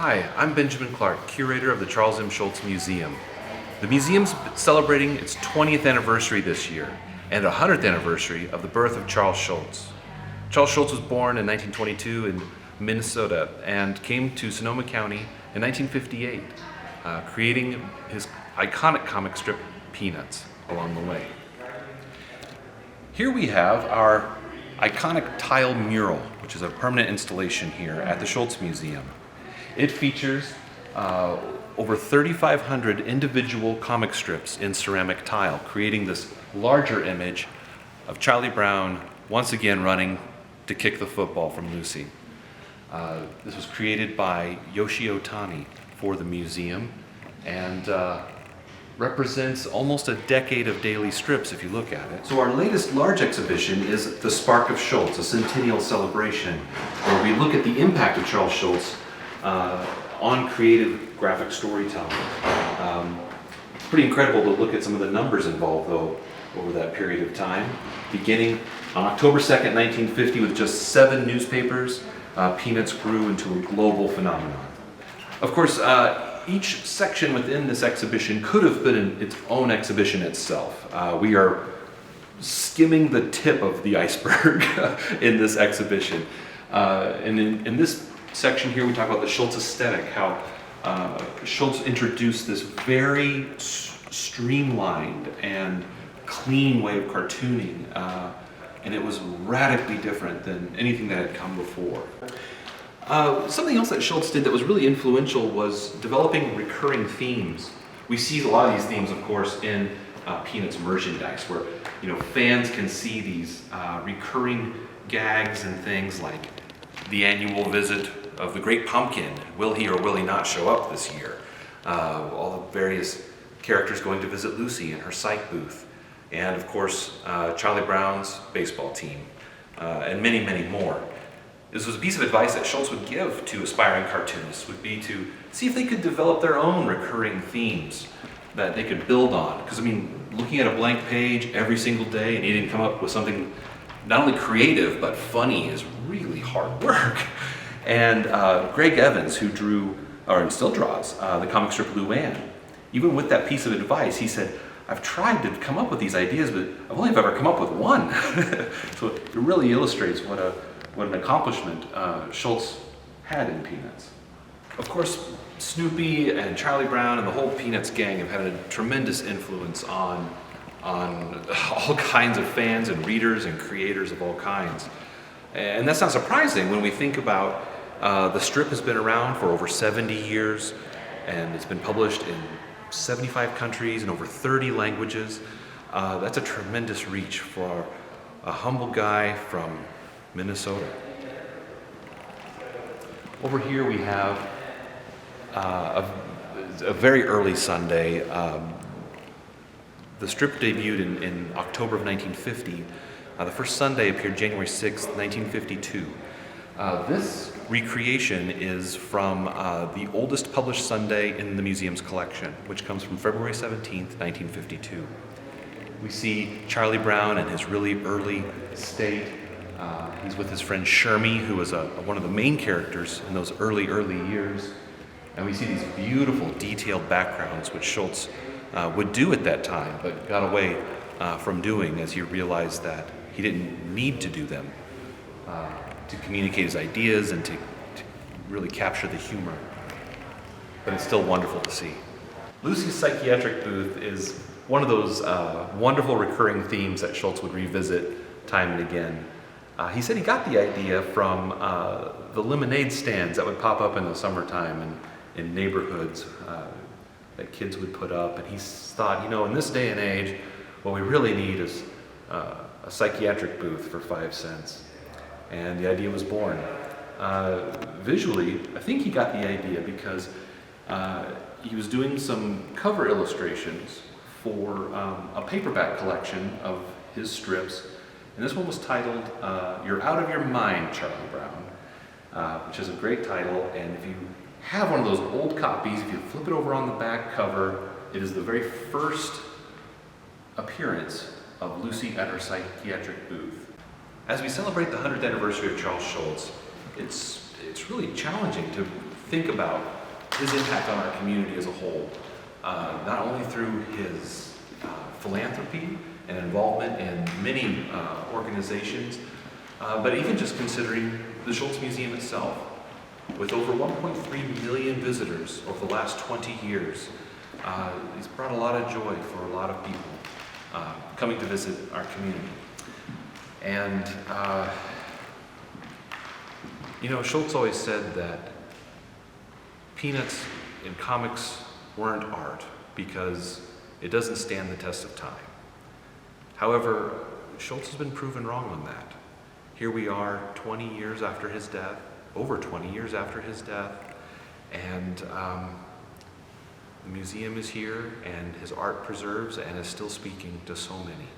Hi, I'm Benjamin Clark, curator of the Charles M. Schulz Museum. The museum's celebrating its 20th anniversary this year and 100th anniversary of the birth of Charles Schulz. Charles Schulz was born in 1922 in Minnesota and came to Sonoma County in 1958, creating his iconic comic strip Peanuts along the way. Here we have our iconic tile mural, which is a permanent installation here at the Schulz Museum. It features over 3,500 individual comic strips in ceramic tile, creating this larger image of Charlie Brown once again running to kick the football from Lucy. This was created by Yoshi Otani for the museum and represents almost a decade of daily strips if you look at it. So our latest large exhibition is The Spark of Schulz, a centennial celebration, where we look at the impact of Charles Schulz on creative graphic storytelling. It's pretty incredible to look at some of the numbers involved though over that period of time. Beginning on October 2nd, 1950 with just 7 newspapers, Peanuts grew into a global phenomenon. Of course, each section within this exhibition could have been its own exhibition itself. We are skimming the tip of the iceberg in this exhibition. And in this section here we talk about the Schulz aesthetic, how Schulz introduced this very streamlined and clean way of cartooning, and it was radically different than anything that had come before. Something else that Schulz did that was really influential was developing recurring themes. We see a lot of these themes, of course, in Peanuts merchandise, where fans can see these recurring gags and things like the annual visit of the Great Pumpkin. Will he or will he not show up this year? All the various characters going to visit Lucy in her psych booth. And of course, Charlie Brown's baseball team, and many, many more. This was a piece of advice that Schulz would give to aspiring cartoonists, would be to see if they could develop their own recurring themes that they could build on. Because looking at a blank page every single day and needing to come up with something not only creative but funny is really hard work. And Greg Evans, who drew, or still draws, the comic strip Luann, even with that piece of advice, he said, I've tried to come up with these ideas, but I've only ever come up with one. So it really illustrates what an accomplishment Schulz had in Peanuts. Of course, Snoopy and Charlie Brown and the whole Peanuts gang have had a tremendous influence on all kinds of fans and readers and creators of all kinds. And that's not surprising when we think about the strip has been around for over 70 years, and it's been published in 75 countries and over 30 languages. That's a tremendous reach for a humble guy from Minnesota. Over here we have a very early Sunday. The strip debuted in October of 1950. The first Sunday appeared January 6th, 1952. This recreation is from the oldest published Sunday in the museum's collection, which comes from February 17th, 1952. We see Charlie Brown in his really early state. He's with his friend Shermie, who was one of the main characters in those early years. And we see these beautiful detailed backgrounds, which Schulz would do at that time, but got away from doing as he realized that he didn't need to do them to communicate his ideas and to really capture the humor. But it's still wonderful to see. Lucy's psychiatric booth is one of those wonderful recurring themes that Schulz would revisit time and again. He said he got the idea from the lemonade stands that would pop up in the summertime and in neighborhoods that kids would put up. And he thought, in this day and age, what we really need is a psychiatric booth for 5 cents. And the idea was born. Visually, I think he got the idea because he was doing some cover illustrations for a paperback collection of his strips. And this one was titled, You're Out of Your Mind, Charlie Brown, which is a great title. And if you have one of those old copies, if you flip it over on the back cover, it is the very first appearance of Lucy at her psychiatric booth. As we celebrate the 100th anniversary of Charles Schulz, it's really challenging to think about his impact on our community as a whole, not only through his philanthropy and involvement in many organizations, but even just considering the Schulz Museum itself. With over 1.3 million visitors over the last 20 years, he's brought a lot of joy for a lot of people coming to visit our community. And, you know, Schulz always said that Peanuts in comics weren't art because it doesn't stand the test of time. However, Schulz has been proven wrong on that. Here we are 20 years after his death, over 20 years after his death, and the museum is here and his art preserves and is still speaking to so many.